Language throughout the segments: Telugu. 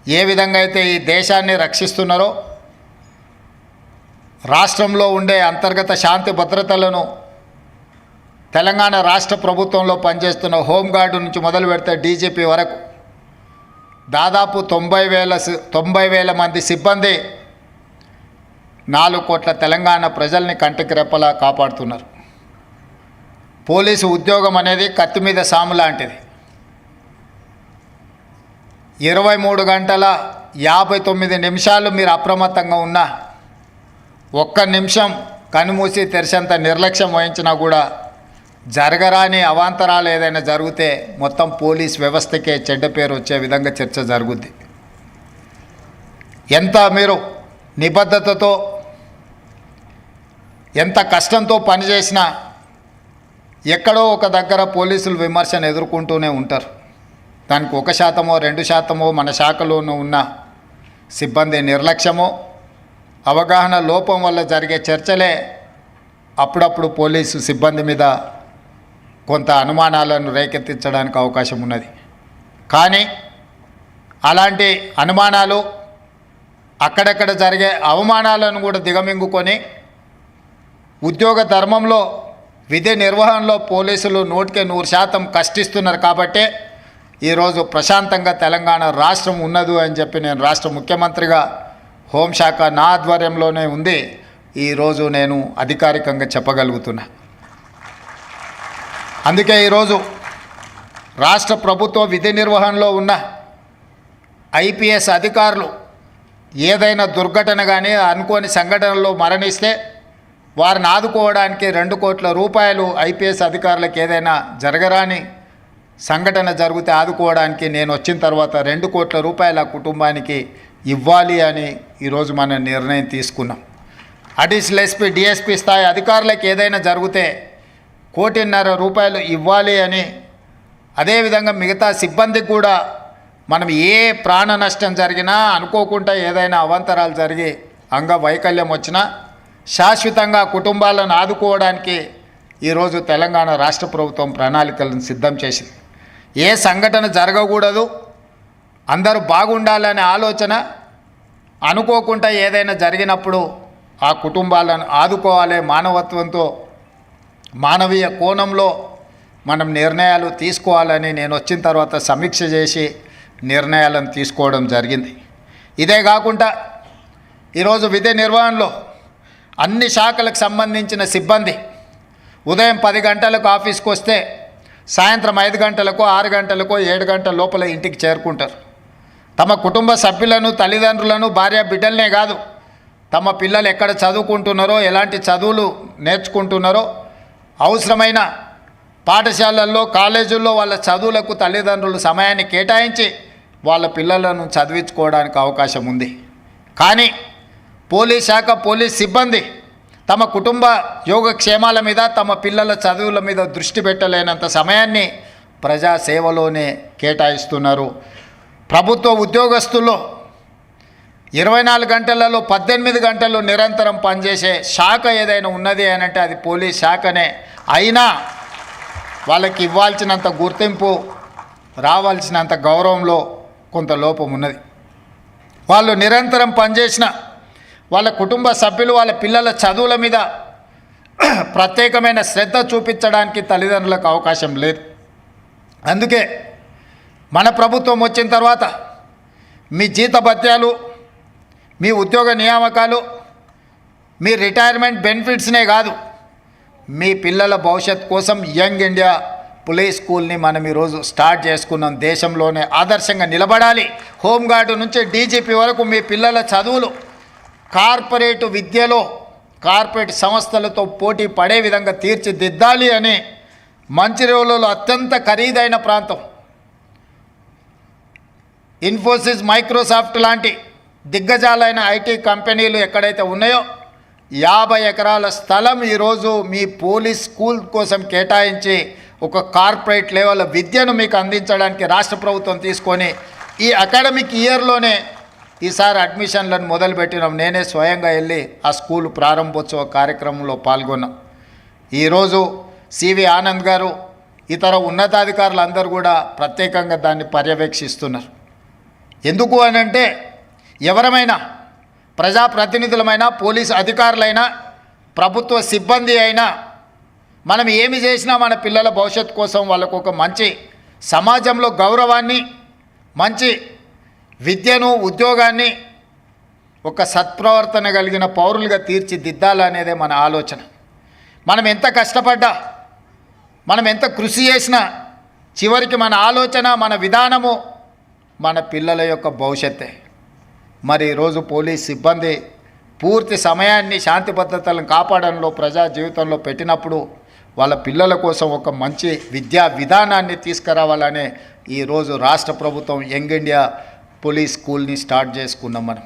ఏ విధంగా అయితే ఈ దేశాన్ని రక్షిస్తున్నారో, రాష్ట్రంలో ఉండే అంతర్గత శాంతి భద్రతలను తెలంగాణ రాష్ట్ర ప్రభుత్వంలో పనిచేస్తున్న హోంగార్డు నుంచి మొదలు పెడితే డీజీపీ వరకు దాదాపు 90,000 మంది సిబ్బంది 4 కోట్ల తెలంగాణ ప్రజల్ని కంటికి రెప్పలా కాపాడుతున్నారు. పోలీసు ఉద్యోగం అనేది కత్తి మీద సాము లాంటిది. 23 గంటల 59 నిమిషాలు మీరు అప్రమత్తంగా ఉన్నా, ఒక్క నిమిషం కనుమూసి తెరిచేంత నిర్లక్ష్యం వహించినా కూడా జరగరాని అవాంతరాలు ఏదైనా జరిగితే మొత్తం పోలీస్ వ్యవస్థకే చెడ్డ పేరు వచ్చే విధంగా చర్చ జరుగుద్ది. ఎంత మీరు నిబద్ధతతో ఎంత కష్టంతో పనిచేసినా ఎక్కడో ఒక దగ్గర పోలీసులు విమర్శను ఎదుర్కొంటూనే ఉంటారు. దానికి 1%, 2% మన శాఖలోనూ ఉన్న సిబ్బంది నిర్లక్ష్యమో అవగాహన లోపం వల్ల జరిగే చర్చలే అప్పుడప్పుడు పోలీసు సిబ్బంది మీద కొంత అనుమానాలను రేకెత్తించడానికి అవకాశం ఉన్నది. కానీ అలాంటి అనుమానాలు, అక్కడక్కడ జరిగే అవమానాలను కూడా దిగమింగుకొని ఉద్యోగ ధర్మంలో విధి నిర్వహణలో పోలీసులు 100% కష్టిస్తున్నారు. కాబట్టే ఈరోజు ప్రశాంతంగా తెలంగాణ రాష్ట్రం ఉన్నది అని చెప్పి నేను రాష్ట్ర ముఖ్యమంత్రిగా హోంశాఖ నా ఆధ్వర్యంలోనే ఉంది, ఈరోజు నేను అధికారికంగా చెప్పగలుగుతున్నా. అందుకే ఈరోజు రాష్ట్ర ప్రభుత్వ విధి నిర్వహణలో ఉన్న ఐపీఎస్ అధికారులు ఏదైనా దుర్ఘటన కానీ అనుకోని సంఘటనలో మరణిస్తే వారిని ఆదుకోవడానికి 2 కోట్ల రూపాయలు ఐపీఎస్ అధికారులకు ఏదైనా జరగరాని సంఘటన జరిగితే ఆదుకోవడానికి నేను వచ్చిన తర్వాత 2 కోట్ల రూపాయల కుటుంబానికి ఇవ్వాలి అని ఈరోజు మనం నిర్ణయం తీసుకున్నాం. అడిషనల్ ఎస్పీ, డిఎస్పీ స్థాయి అధికారులకు ఏదైనా జరిగితే 1.5 కోటి ఇవ్వాలి అని, అదేవిధంగా మిగతా సిబ్బందికి కూడా మనం ఏ ప్రాణ నష్టం జరిగినా, అనుకోకుండా ఏదైనా అవాంతరాలు జరిగి అంగవైకల్యం వచ్చినా శాశ్వతంగా కుటుంబాలను ఆదుకోవడానికి ఈరోజు తెలంగాణ రాష్ట్ర ప్రభుత్వం ప్రణాళికలను సిద్ధం చేసింది. ఏ సంఘటన జరగకూడదు, అందరూ బాగుండాలనే ఆలోచన, అనుకోకుండా ఏదైనా జరిగినప్పుడు ఆ కుటుంబాలను ఆదుకోవాలి, మానవత్వంతో మానవీయ కోణంలో మనం నిర్ణయాలు తీసుకోవాలని నేను వచ్చిన తర్వాత సమీక్ష చేసి నిర్ణయాలను తీసుకోవడం జరిగింది. ఇదే కాకుండా ఈరోజు విధి నిర్వహణలో అన్ని శాఖలకు సంబంధించిన సిబ్బంది ఉదయం 10 గంటలకు ఆఫీస్కి వస్తే సాయంత్రం 5 గంటలకు, 6 గంటలకు, 7 గంటల లోపల ఇంటికి చేరుకుంటారు. తమ కుటుంబ సభ్యులను, తల్లిదండ్రులను, భార్య బిడ్డలనే కాదు, తమ పిల్లలు ఎక్కడ చదువుకుంటున్నారో, ఎలాంటి చదువులు నేర్చుకుంటున్నారో, అవసరమైన పాఠశాలల్లో, కాలేజీల్లో వాళ్ళ చదువులకు తల్లిదండ్రులు సమయాన్ని కేటాయించి వాళ్ళ పిల్లలను చదివించుకోవడానికి అవకాశం ఉంది. కానీ పోలీస్ శాఖ, పోలీస్ సిబ్బంది తమ కుటుంబ యోగక్షేమాల మీద, తమ పిల్లల చదువుల మీద దృష్టి పెట్టలేనంత సమయాన్ని ప్రజాసేవలోనే కేటాయిస్తున్నారు. ప్రభుత్వ ఉద్యోగస్తుల్లో 24 గంటలలో 18 గంటలు నిరంతరం పనిచేసే శాఖ ఏదైనా ఉన్నది అని అంటే అది పోలీస్ శాఖనే. అయినా వాళ్ళకి ఇవ్వాల్సినంత గుర్తింపు, రావాల్సినంత గౌరవంలో కొంత లోపం ఉన్నది. వాళ్ళు నిరంతరం పనిచేసిన వాళ్ళ కుటుంబ సభ్యులు, వాళ్ళ పిల్లల చదువుల మీద ప్రత్యేకమైన శ్రద్ధ చూపించడానికి తల్లిదండ్రులకు అవకాశం లేదు. అందుకే మన ప్రభుత్వం వచ్చిన తర్వాత మీ జీతభత్యాలు, మీ ఉద్యోగ నియామకాలు, మీ రిటైర్మెంట్ బెనిఫిట్స్నే కాదు, మీ పిల్లల భవిష్యత్ కోసం యంగ్ ఇండియా పోలీస్ స్కూల్ని మనం ఈరోజు స్టార్ట్ చేసుకున్నాం. దేశంలోనే ఆదర్శంగా నిలబడాలి. హోంగార్డు నుంచి డీజీపీ వరకు మీ పిల్లల చదువులు కార్పొరేట్ విద్యలో, కార్పొరేట్ సంస్థలతో పోటీ పడే విధంగా తీర్చిదిద్దాలి అని మంచిర్యాలలో అత్యంత ఖరీదైన ప్రాంతం, ఇన్ఫోసిస్, మైక్రోసాఫ్ట్ లాంటి దిగ్గజాలైన ఐటీ కంపెనీలు ఎక్కడైతే ఉన్నాయో 50 ఎకరాల స్థలం ఈరోజు మీ పోలీస్ స్కూల్ కోసం కేటాయించి ఒక కార్పొరేట్ లెవెల్ విద్యను మీకు అందించడానికి రాష్ట్ర ప్రభుత్వం తీసుకొని ఈ అకాడమిక్ ఇయర్లోనే ఈసారి అడ్మిషన్లను మొదలుపెట్టినాం. నేనే స్వయంగా వెళ్ళి ఆ స్కూల్ ప్రారంభోత్సవ కార్యక్రమంలో పాల్గొన్నాం. ఈరోజు సివి ఆనంద్ గారు, ఇతర ఉన్నతాధికారులు అందరూ కూడా ప్రత్యేకంగా దాన్ని పర్యవేక్షిస్తున్నారు. ఎందుకు అని అంటే ఎవరమైనా ప్రజాప్రతినిధులమైనా పోలీసు అధికారులైనా ప్రభుత్వ సిబ్బంది అయినా మనం ఏమి చేసినా మన పిల్లల భవిష్యత్తు కోసం వాళ్ళకు ఒక మంచి సమాజంలో గౌరవాన్ని, మంచి విద్యను, ఉద్యోగాన్ని, ఒక సత్ప్రవర్తన కలిగిన పౌరులుగా తీర్చిదిద్దాలనేదే మన ఆలోచన. మనం ఎంత కష్టపడ్డా, మనం ఎంత కృషి చేసినా చివరికి మన ఆలోచన, మన విధానము మన పిల్లల యొక్క భవిష్యత్తే. మరి ఈరోజు పోలీస్ సిబ్బంది పూర్తి సమయాన్ని శాంతి భద్రతలను కాపాడంలో ప్రజా జీవితంలో పెట్టినప్పుడు వాళ్ళ పిల్లల కోసం ఒక మంచి విద్యా విధానాన్ని తీసుకురావాలనే ఈరోజు రాష్ట్ర ప్రభుత్వం యంగ్ ఇండియా పోలీస్ స్కూల్ని స్టార్ట్ చేసుకున్నాం. మనం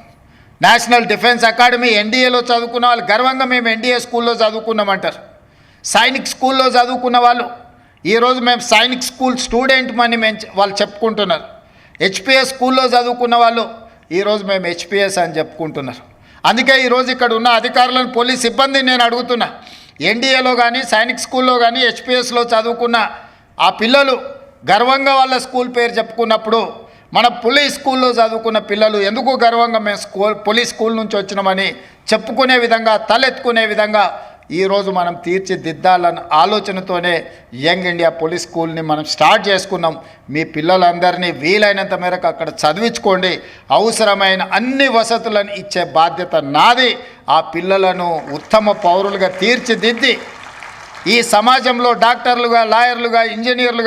నేషనల్ డిఫెన్స్ అకాడమీ ఎన్డీఏలో చదువుకున్న వాళ్ళు గర్వంగా మేము ఎన్డీఏ స్కూల్లో చదువుకున్నామంటారు. సైనిక్ స్కూల్లో చదువుకున్న వాళ్ళు ఈరోజు మేము సైనిక్ స్కూల్ స్టూడెంట్ అని వాళ్ళు చెప్పుకుంటున్నారు. హెచ్పిఎస్ స్కూల్లో చదువుకున్న వాళ్ళు ఈరోజు మేము హెచ్పిఎస్ అని చెప్పుకుంటున్నారు. అందుకే ఈరోజు ఇక్కడ ఉన్న అధికారులను, పోలీస్ సిబ్బందిని నేను అడుగుతున్నా, ఎన్డీఏలో కానీ సైనిక్ స్కూల్లో కానీ హెచ్పిఎస్లో చదువుకున్న ఆ పిల్లలు గర్వంగా వాళ్ళ స్కూల్ పేరు చెప్పుకున్నప్పుడు మన పోలీస్ స్కూల్లో చదువుకున్న పిల్లలు ఎందుకు గర్వంగా మేము పోలీస్ స్కూల్ నుంచి వచ్చినామని చెప్పుకునే విధంగా, తలెత్తుకునే విధంగా ఈరోజు మనం తీర్చిదిద్దాలన్న ఆలోచనతోనే యంగ్ ఇండియా పోలీస్ స్కూల్ని మనం స్టార్ట్ చేసుకున్నాం. మీ పిల్లలందరినీ వీలైనంత మేరకు అక్కడ చదివించుకోండి. అవసరమైన అన్ని వసతులను ఇచ్చే బాధ్యత నాది. ఆ పిల్లలను ఉత్తమ పౌరులుగా తీర్చిదిద్ది ఈ సమాజంలో డాక్టర్లుగా, లాయర్లుగా, ఇంజనీర్లుగా